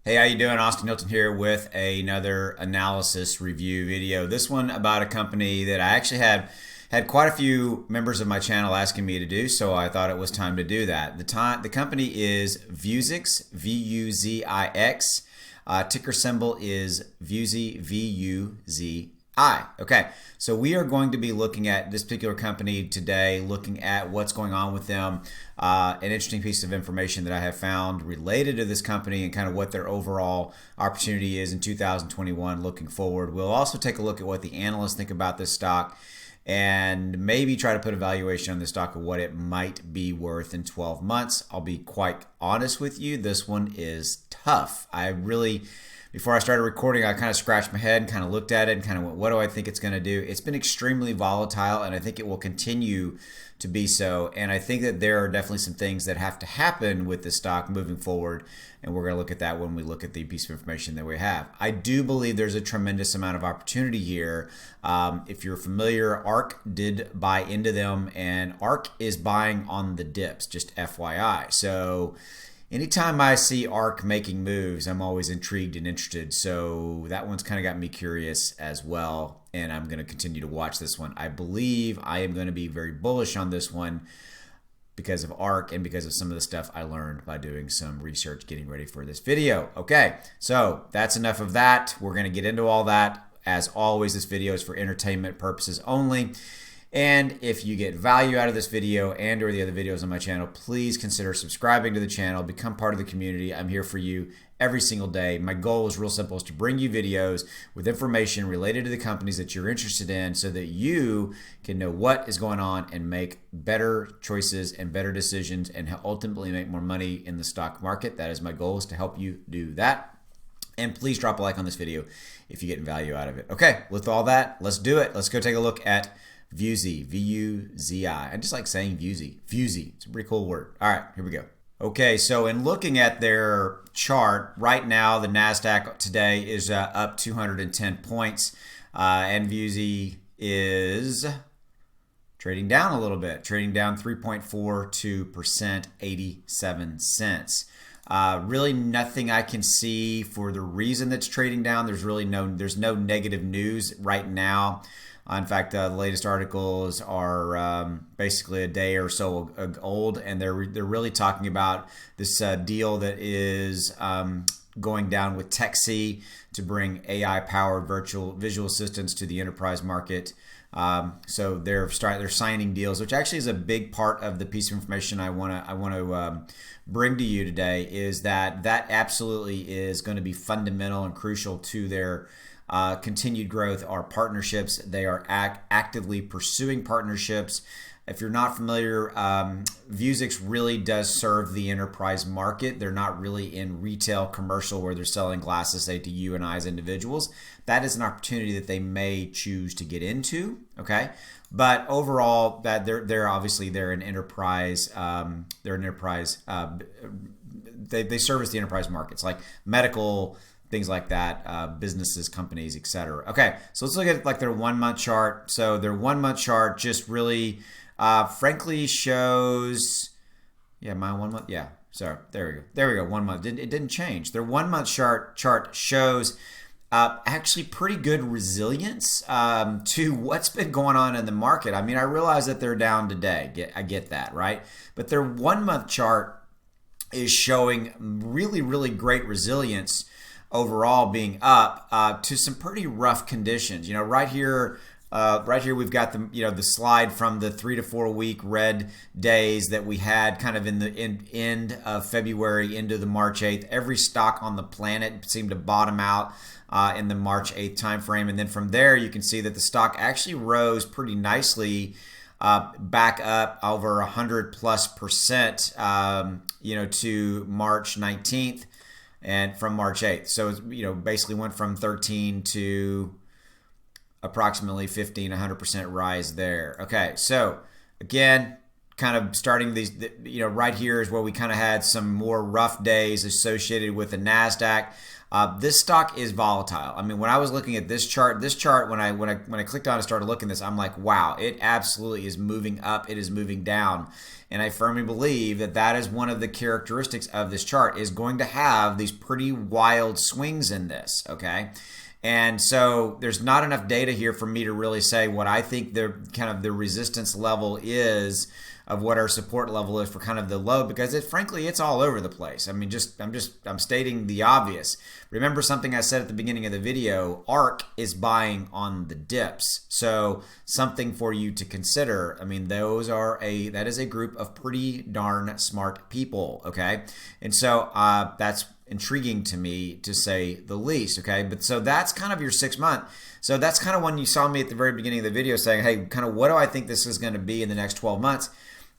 Hey, how you doing? Austin Hilton here with another analysis review video. This one about a company that I actually had quite a few members of my channel asking me to do, so I thought it was time to do that. The company is Vuzix, Vuzix. Ticker symbol is Vuzi, Vuzi. Okay, so we are going to be looking at this particular company today, looking at what's going on with them, an interesting piece of information that I have found related to this company and kind of what their overall opportunity is in 2021 looking forward. We'll also take a look at what the analysts think about this stock and maybe try to put a valuation on the stock of what it might be worth in 12 months. I'll be quite honest with you, this one is tough. Before I started recording, I kind of scratched my head and kind of looked at it and kind of went, what do I think it's going to do? It's been extremely volatile, and I think it will continue to be so. And I think that there are definitely some things that have to happen with this stock moving forward, and we're going to look at that when we look at the piece of information that we have. I do believe there's a tremendous amount of opportunity here. If you're familiar, ARK did buy into them, and ARK is buying on the dips, just FYI. So anytime I see ARK making moves, I'm always intrigued and interested. So that one's kind of got me curious as well, and I'm going to continue to watch this one. I believe I am going to be very bullish on this one because of ARK and because of some of the stuff I learned by doing some research getting ready for this video. Okay, so that's enough of that. We're going to get into all that. As always, this video is for entertainment purposes only. And if you get value out of this video and or the other videos on my channel, please consider subscribing to the channel, become part of the community. I'm here for you every single day. My goal is real simple, is to bring you videos with information related to the companies that you're interested in so that you can know what is going on and make better choices and better decisions and ultimately make more money in the stock market. That is my goal, is to help you do that. And please drop a like on this video if you're getting value out of it. Okay, with all that, let's do it. Let's go take a look at Vuzi, V-U-Z-I. I just like saying Vuzi. Vuzi. It's a pretty cool word. All right, here we go. Okay, so in looking at their chart, right now the NASDAQ today is up 210 points, and Vuzi is trading down a little bit, trading down 3.42%, 87 cents. Really nothing I can see for the reason that's trading down. There's no negative news right now. In fact, the latest articles are basically a day or so old, and they're really talking about this deal that is going down with Texi to bring AI-powered visual assistants to the enterprise market. So they're signing deals, which actually is a big part of the piece of information I want to bring to you today. Is that absolutely is going to be fundamental and crucial to their continued growth. Are partnerships. They are actively pursuing partnerships. If you're not familiar, Vuzix really does serve the enterprise market. They're not really in retail commercial where they're selling glasses, say, to you and I as individuals. That is an opportunity that they may choose to get into. Okay, but overall, that they're obviously an enterprise. They service the enterprise markets like medical, things like that, businesses, companies, etc. Okay, so let's look at like their 1 month chart. So their 1 month chart just really, frankly, shows. Yeah, my 1 month. Yeah, sorry. There we go. 1 month. It didn't change. Their 1 month chart shows actually pretty good resilience to what's been going on in the market. I mean, I realize that they're down today. I get that, right? But their 1 month chart is showing really, really great resilience overall, being up to some pretty rough conditions. You know, right here we've got the slide from the 3 to 4 week red days that we had kind of in the end of February into the March 8th. Every stock on the planet seemed to bottom out in the March 8th timeframe, and then from there you can see that the stock actually rose pretty nicely back up over 100+%, to March 19th. And from March 8th. So it's, basically went from 13 to approximately 15, 100% rise there. Okay, so again, kind of starting these, right here is where we kind of had some more rough days associated with the NASDAQ. This stock is volatile. I mean, when I was looking at this chart, when I clicked on and started looking at this, I'm like, wow, it absolutely is moving up. It is moving down. And I firmly believe that that is one of the characteristics of this chart, is going to have these pretty wild swings in this, okay? And so there's not enough data here for me to really say what I think the kind of the resistance level is of what our support level is for kind of the low, because frankly, it's all over the place. I mean, I'm stating the obvious. Remember something I said at the beginning of the video, ARK is buying on the dips. So something for you to consider. I mean, that is a group of pretty darn smart people, okay? And so that's intriguing to me, to say the least, okay? But so that's kind of your 6 month. So that's kind of when you saw me at the very beginning of the video saying, hey, kind of what do I think this is going to be in the next 12 months?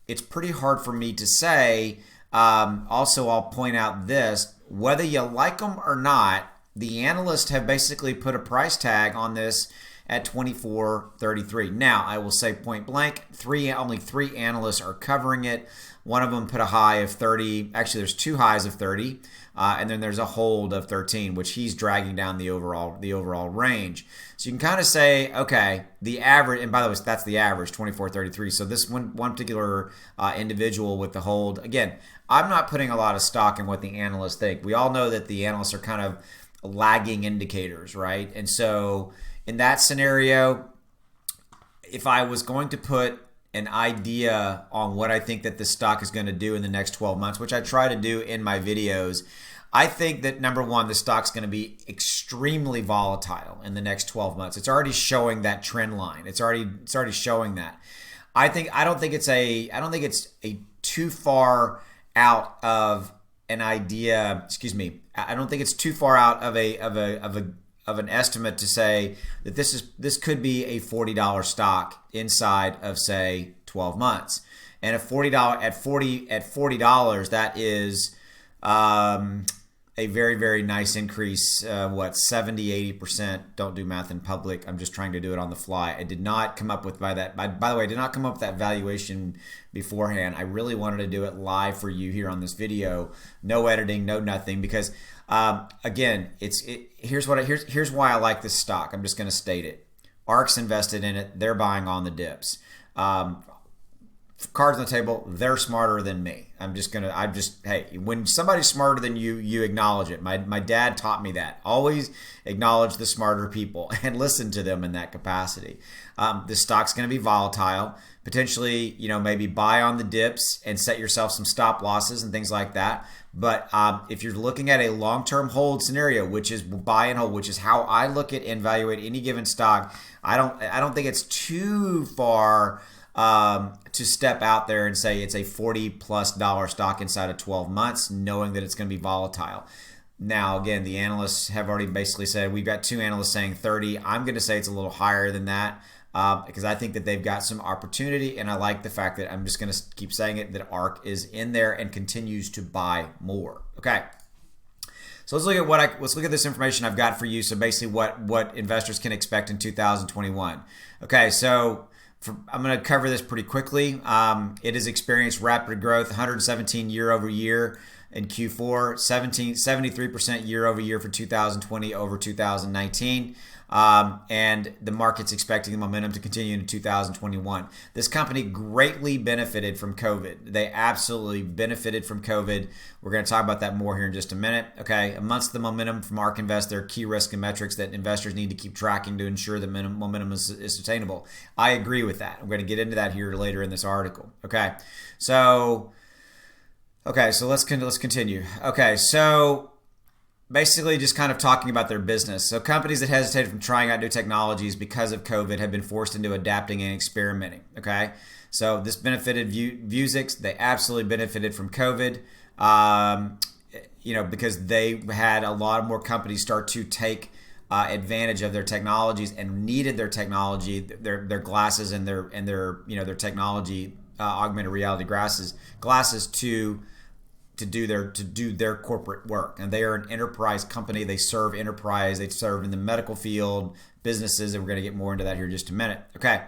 It's pretty hard for me to say. Also, I'll point out this, whether you like them or not, the analysts have basically put a price tag on this at $24.33. Now, I will say point blank, only three analysts are covering it. One of them put a high of 30. Actually, there's two highs of 30, and then there's a hold of 13, which he's dragging down the overall range. So you can kind of say, okay, the average, and by the way, that's the average, 24.33. So this one particular individual with the hold, again, I'm not putting a lot of stock in what the analysts think. We all know that the analysts are kind of lagging indicators, right? And so in that scenario, if I was going to put an idea on what I think that the stock is going to do in the next 12 months, which I try to do in my videos, I think that number one, the stock's going to be extremely volatile in the next 12 months. It's already showing that trend line. It's already showing that. I don't think it's a too far out of an idea. Excuse me. I don't think it's too far out of an estimate to say that this could be a $40 stock inside of, say, 12 months. And at $40, that is a very, very nice increase. 70-80%. Don't do math in public. I'm just trying to do it on the fly. I did not come up with by the way, I did not come up with that valuation beforehand. I really wanted to do it live for you here on this video. No editing, no nothing, because again, here's why I like this stock. I'm just going to state it. ARK's invested in it. They're buying on the dips. Cards on the table. They're smarter than me. Hey, when somebody's smarter than you, you acknowledge it. My dad taught me that. Always acknowledge the smarter people and listen to them in that capacity. This stock's going to be volatile. Potentially, maybe buy on the dips and set yourself some stop losses and things like that. But if you're looking at a long-term hold scenario, which is buy and hold, which is how I look at and evaluate any given stock, I don't think it's too far to step out there and say it's a $40+ stock inside of 12 months, knowing that it's going to be volatile. Now, again, the analysts have already basically said, we've got two analysts saying 30. I'm going to say it's a little higher than that because I think that they've got some opportunity, and I like the fact that I'm just going to keep saying it, that ARK is in there and continues to buy more. Okay. So let's look at this information I've got for you. So basically what investors can expect in 2021. Okay, so I'm going to cover this pretty quickly. It has experienced rapid growth, 117 year over year in Q4, 73% year over year for 2020 over 2019. And the market's expecting the momentum to continue into 2021. This company greatly benefited from COVID. They absolutely benefited from COVID. We're going to talk about that more here in just a minute. Okay, amongst the momentum from ARK Invest, there are key risk and metrics that investors need to keep tracking to ensure the momentum is sustainable. I agree with that. I'm going to get into that here later in this article. Okay, so let's continue. Okay, so basically just kind of talking about their business. So companies that hesitated from trying out new technologies because of COVID have been forced into adapting and experimenting. Okay, so this benefited Vuzix. They absolutely benefited from COVID, because they had a lot more companies start to take advantage of their technologies and needed their technology, their glasses and their technology, augmented reality glasses to do their corporate work. And they are an enterprise company. They serve enterprise. They serve in the medical field, businesses, and we're going to get more into that here in just a minute. Okay,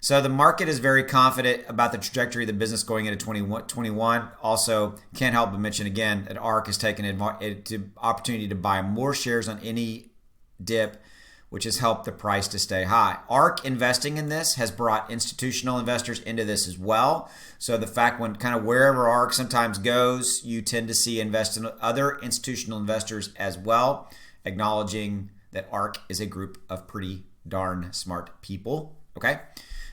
So the market is very confident about the trajectory of the business going into 2021. Also, can't help but mention again that ARK has taken an opportunity to buy more shares on any dip, which has helped the price to stay high. ARK investing in this has brought institutional investors into this as well. So the fact when kind of wherever ARK sometimes goes, you tend to see invest in other institutional investors as well, acknowledging that ARK is a group of pretty darn smart people. Okay.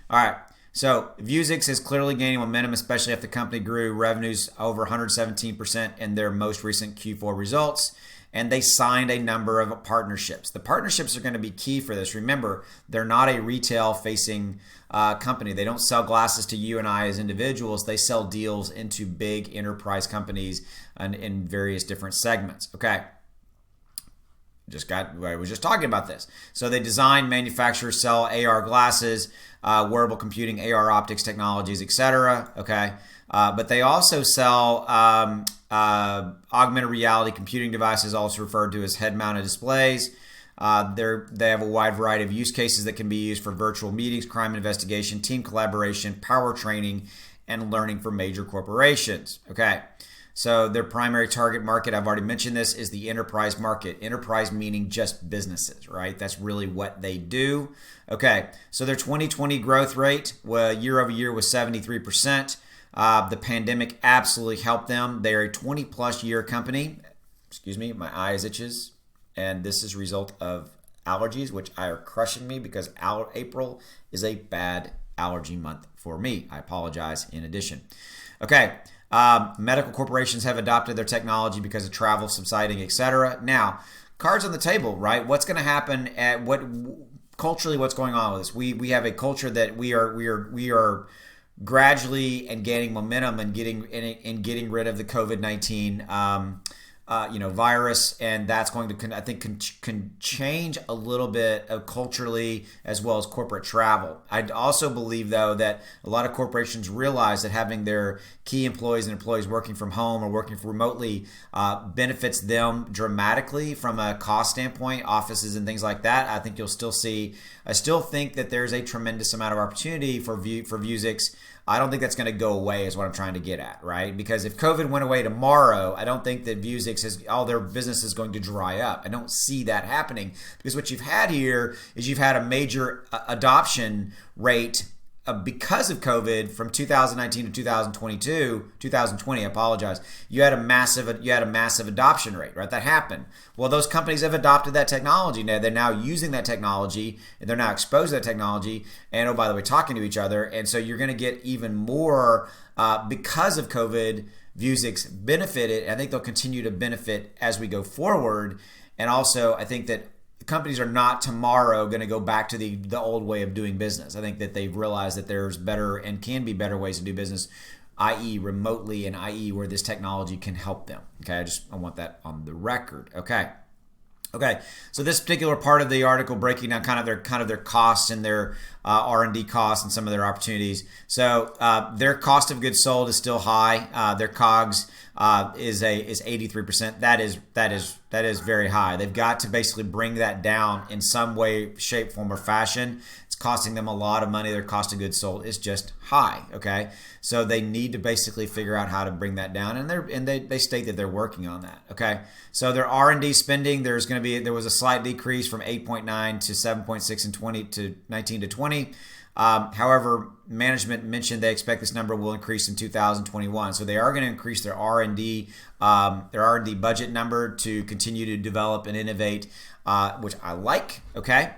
All right. So Vuzix is clearly gaining momentum, especially if the company grew revenues over 117% in their most recent Q4 results. And they signed a number of partnerships. The partnerships are going to be key for this. Remember, they're not a retail-facing company. They don't sell glasses to you and I as individuals. They sell deals into big enterprise companies and in various different segments. Okay. I was just talking about this. So they design, manufacture, sell AR glasses, wearable computing, AR optics technologies, etc. Okay. But they also sell augmented reality computing devices, also referred to as head-mounted displays. They have a wide variety of use cases that can be used for virtual meetings, crime investigation, team collaboration, power training, and learning for major corporations. Okay. So their primary target market, I've already mentioned this, is the enterprise market. Enterprise meaning just businesses, right? That's really what they do. Okay. So their 2020 growth rate year over year was 73%. The pandemic absolutely helped them. They're a 20-plus year company. Excuse me, my eyes itches. And this is a result of allergies, which are crushing me because April is a bad allergy month for me. I apologize in addition. Okay. Medical corporations have adopted their technology because of travel subsiding, etc. Now, cards on the table, right? What's going to happen at culturally? What's going on with this? We have a culture that we are gradually and gaining momentum and getting rid of the COVID-19 virus, and that's going to, I think, can change a little bit of culturally as well as corporate travel. I also believe, though, that a lot of corporations realize that having their key employees and employees working from home or working remotely benefits them dramatically from a cost standpoint, offices and things like that. I think you'll still see. I still think that there's a tremendous amount of opportunity for Vuzix. I don't think that's going to go away is what I'm trying to get at, right? Because if COVID went away tomorrow, I don't think that Vuzix all their business is going to dry up. I don't see that happening because what you've had here is you've had a major adoption rate because of COVID from 2019 to 2020, I apologize. You had a massive adoption rate, right? That happened. Well, those companies have adopted that technology. Now they're now using that technology and they're now exposed to that technology. And oh, by the way, talking to each other. And so you're going to get even more because of COVID. Vuzix benefited. I think they'll continue to benefit as we go forward. And also, I think that companies are not tomorrow going to go back to the old way of doing business. I think that they've realized that there's better and can be better ways to do business, i.e. remotely and i.e. where this technology can help them. Okay, I want that on the record. Okay, so this particular part of the article breaking down kind of their costs and their R&D costs and some of their opportunities. So their cost of goods sold is still high. Their COGS is 83%. That is very high. They've got to basically bring that down in some way, shape, form, or fashion. It's costing them a lot of money. Their cost of goods sold is just high. Okay, so they need to basically figure out how to bring that down, and they state that they're working on that. Okay, so their R&D spending, there was a slight decrease from 8.9 to 7.6 in 2019 to 20. However, management mentioned they expect this number will increase in 2021. So they are going to increase their R&D budget number to continue to develop and innovate, which I like. Okay.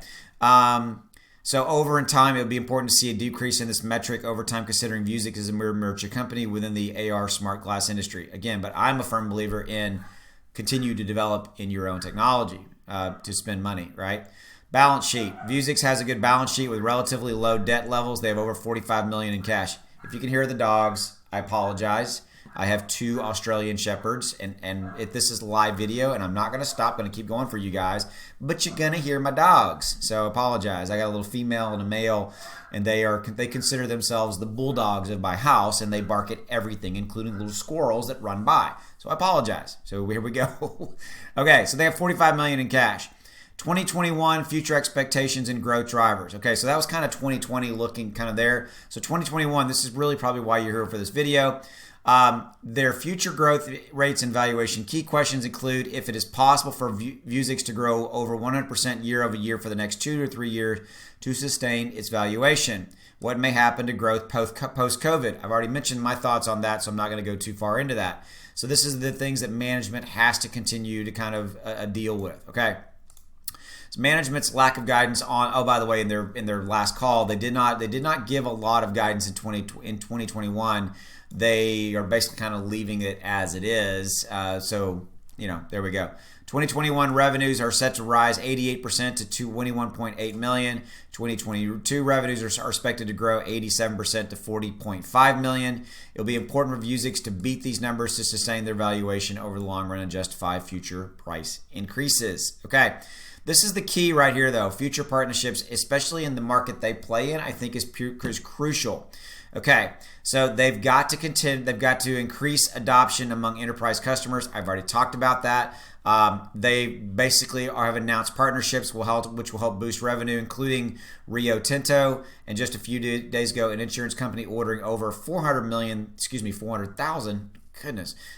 So over in time, it would be important to see a decrease in this metric over time, considering Vuzix is a mirror merchant company within the AR smart glass industry. Again, but I'm a firm believer in continue to develop in your own technology to spend money, right? Balance sheet. Vuzix has a good balance sheet with relatively low debt levels. They have over $45 million in cash. If you can hear the dogs, I apologize. I have 2 Australian Shepherds, and this is live video, and I'm not going to stop. I'm going to keep going for you guys, but you're going to hear my dogs, so I apologize. I got a little female and a male, and they consider themselves the bulldogs of my house, and they bark at everything, including little squirrels that run by. So I apologize. So here we go. Okay, so they have $45 million in cash. 2021 future expectations and growth drivers. Okay, so that was kind of 2020 looking kind of there. So 2021, this is really probably why you're here for this video. Their future growth rates and valuation. Key questions include if it is possible for Vuzix to grow over 100% year over year for the next 2 to 3 years to sustain its valuation. What may happen to growth post-COVID? I've already mentioned my thoughts on that, so I'm not going to go too far into that. So this is the things that management has to continue to kind of deal with. Okay. So management's lack of guidance on. Oh, by the way, in their last call, they did not give a lot of guidance in 2021. They are basically kind of leaving it as it is. So, there we go. 2021 revenues are set to rise 88% to 21.8 million. 2022 revenues are expected to grow 87% to 40.5 million. It'll be important for Vuzix to beat these numbers to sustain their valuation over the long run and justify future price increases. Okay. This is the key right here, though. Future partnerships, especially in the market they play in, I think is crucial. Okay, so they've got to continue. They've got to increase adoption among enterprise customers. I've already talked about that. They basically have announced partnerships which will help boost revenue, including Rio Tinto, and just a few days ago, an insurance company ordering over 400,000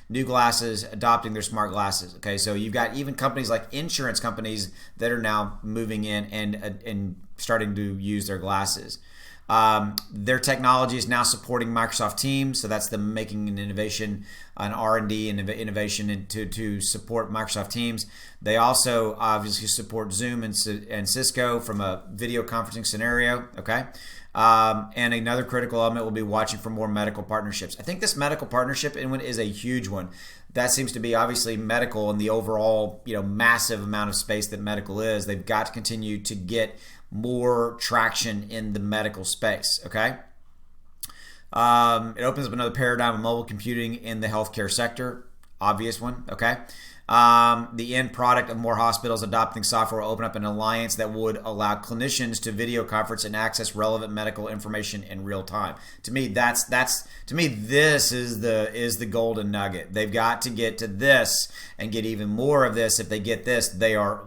new glasses, adopting their smart glasses. Okay, so you've got even companies like insurance companies that are now moving in and starting to use their glasses. Their technology is now supporting Microsoft Teams, so that's them making an innovation, an R&D and innovation to support Microsoft Teams. They also obviously support Zoom and Cisco from a video conferencing scenario. Okay. And another critical element will be watching for more medical partnerships. I think this medical partnership is a huge one. That seems to be obviously medical in the overall, massive amount of space that medical is. They've got to continue to get more traction in the medical space. Okay. It opens up another paradigm of mobile computing in the healthcare sector. Obvious one. Okay. The end product of more hospitals adopting software will open up an alliance that would allow clinicians to video conference and access relevant medical information in real time. To me, this is the golden nugget. They've got to get to this and get even more of this. If they get this, they're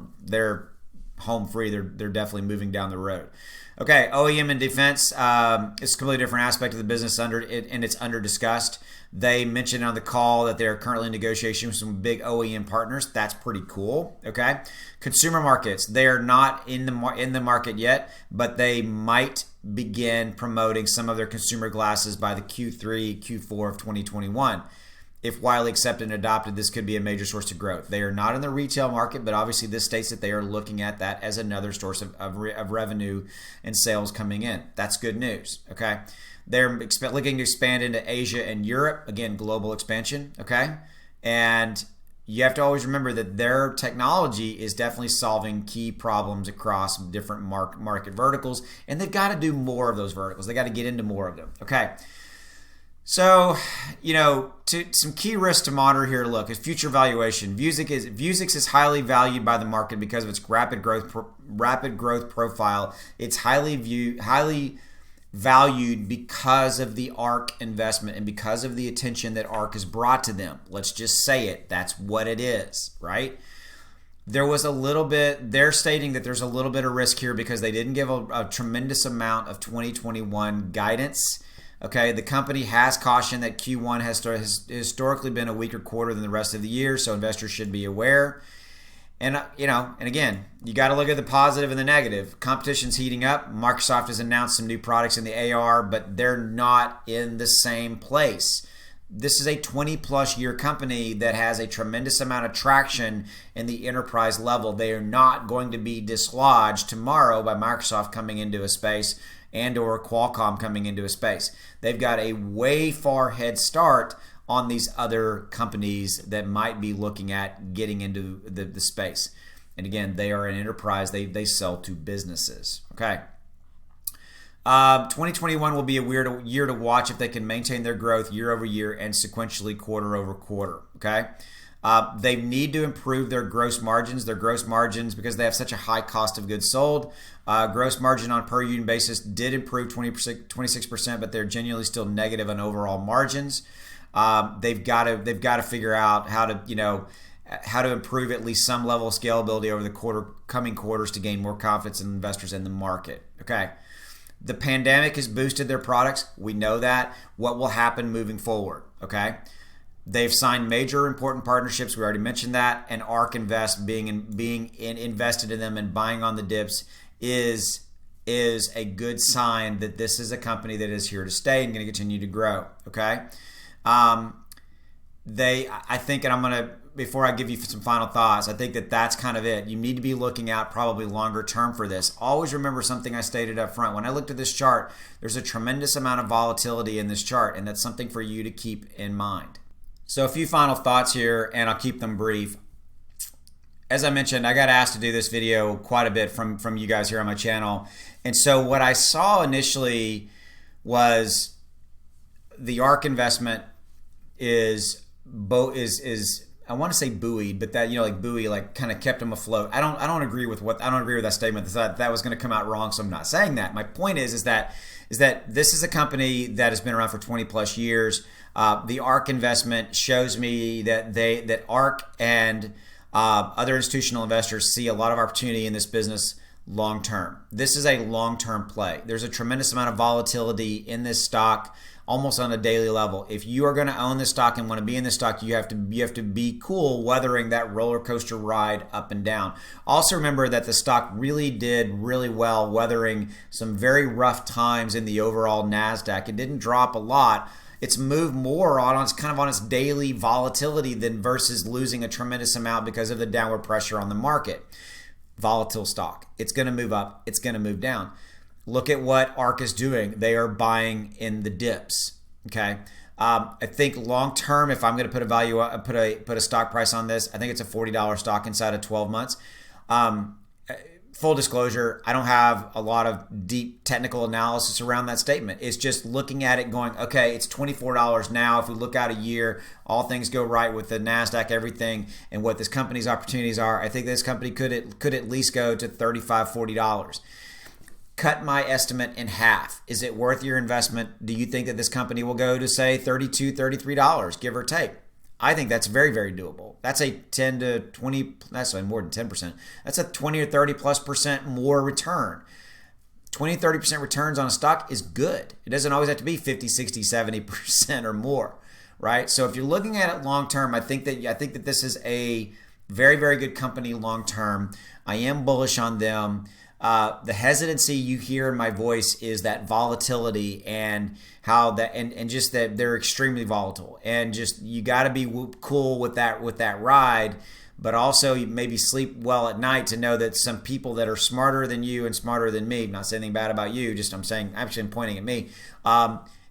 home free. They're definitely moving down the road. Okay, OEM and defense. It's a completely different aspect of the business and it's under discussed. They mentioned on the call that they're currently in negotiation with some big OEM partners. That's pretty cool. Okay, consumer markets. They are not in the market yet, but they might begin promoting some of their consumer glasses by the Q3, Q4 of 2021. If widely accepted and adopted, this could be a major source of growth. They are not in the retail market, but obviously this states that they are looking at that as another source of revenue and sales coming in. That's good news. Okay, they're looking to expand into Asia and Europe. Again, global expansion. Okay, and you have to always remember that their technology is definitely solving key problems across different market verticals, and they've got to do more of those verticals. They got to get into more of them. Okay. So, some key risks to monitor here. Look, is future valuation. Vuzix is highly valued by the market because of its rapid growth profile. It's highly valued because of the ARC investment and because of the attention that ARC has brought to them. Let's just say it. That's what it is, right? They're stating that there's a little bit of risk here because they didn't give a tremendous amount of 2021 guidance. Okay, the company has cautioned that Q1 has historically been a weaker quarter than the rest of the year, so investors should be aware. And again, you got to look at the positive and the negative. Competition's heating up. Microsoft has announced some new products in the AR, but they're not in the same place. This is a 20-plus year company that has a tremendous amount of traction in the enterprise level. They are not going to be dislodged tomorrow by Microsoft coming into a space and or Qualcomm coming into a space. They've got a way far head start on these other companies that might be looking at getting into the space. And again, they are an enterprise. They sell to businesses. Okay. 2021 will be a year to watch if they can maintain their growth year over year and sequentially quarter over quarter. Okay. They need to improve their gross margins. Because they have such a high cost of goods sold. Gross margin on per unit basis did improve 26%, but they're genuinely still negative on overall margins. They've got to figure out how to how to improve at least some level of scalability over the coming quarters to gain more confidence in investors in the market. Okay. The pandemic has boosted their products. We know that. What will happen moving forward? Okay. They've signed major important partnerships. We already mentioned that. And ARK Invest being invested in them and buying on the dips is a good sign that this is a company that is here to stay and going to continue to grow. Okay. I think, and I'm going to, before I give you some final thoughts, I think that that's kind of it. You need to be looking out probably longer term for this. Always remember something I stated up front. When I looked at this chart, there's a tremendous amount of volatility in this chart, and that's something for you to keep in mind. So a few final thoughts here, and I'll keep them brief. As I mentioned, I got asked to do this video quite a bit from you guys here on my channel. And so what I saw initially was the ARK investment is I want to say buoyed, but that, like buoy, like kind of kept them afloat. I don't agree with that statement. That was going to come out wrong, so I'm not saying that. My point is that this is a company that has been around for 20 plus years. The ARK investment shows me that ARK and other institutional investors see a lot of opportunity in this business long term. This is a long term play. There's a tremendous amount of volatility in this stock, almost on a daily level. If you are going to own this stock and want to be in this stock, you have to be cool weathering that roller coaster ride up and down. Also remember that the stock really did really well weathering some very rough times in the overall NASDAQ. It didn't drop a lot. It's moved more on its daily volatility than versus losing a tremendous amount because of the downward pressure on the market. Volatile stock. It's going to move up. It's going to move down. Look at what ARK is doing. They are buying in the dips. Okay. I think long term, if I'm going to put a stock price on this, I think it's a $40 stock inside of 12 months. Full disclosure, I don't have a lot of deep technical analysis around that statement. It's just looking at it going, okay, it's $24 now. If we look out a year, all things go right with the NASDAQ, everything, and what this company's opportunities are, I think this company could at least go to $35, $40. Cut my estimate in half. Is it worth your investment? Do you think that this company will go to, say, $32, $33, give or take? I think that's very, very doable. That's a 10 to 20, that's more than 10%. That's a 20 or 30 plus % more return. 20, 30% returns on a stock is good. It doesn't always have to be 50, 60, 70% or more, right? So if you're looking at it long term, I think that this is a very, very good company long term. I am bullish on them. The hesitancy you hear in my voice is that volatility and how that and just that they're extremely volatile, and just you got to be cool with that ride, but also you maybe sleep well at night to know that some people that are smarter than you and smarter than me, not saying anything bad about you, just I'm pointing at me,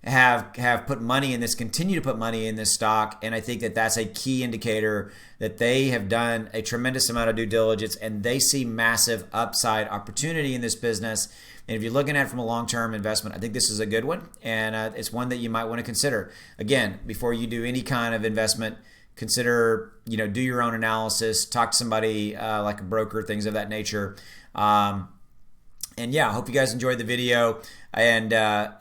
have put money in this, continue to put money in this stock, and I think that that's a key indicator that they have done a tremendous amount of due diligence and they see massive upside opportunity in this business. And if you're looking at it from a long-term investment, I think this is a good one, and it's one that you might want to consider. Again, before you do any kind of investment, consider, do your own analysis, talk to somebody like a broker, things of that nature. And yeah, I hope you guys enjoyed the video. And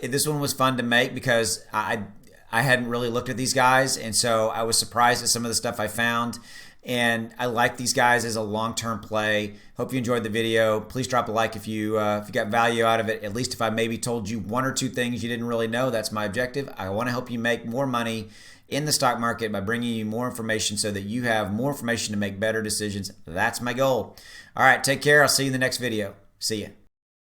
this one was fun to make because I hadn't really looked at these guys, and so I was surprised at some of the stuff I found. And I like these guys as a long-term play. Hope you enjoyed the video. Please drop a like if you got value out of it. At least if I maybe told you one or two things you didn't really know, that's my objective. I want to help you make more money in the stock market by bringing you more information so that you have more information to make better decisions. That's my goal. All right, take care. I'll see you in the next video. See ya.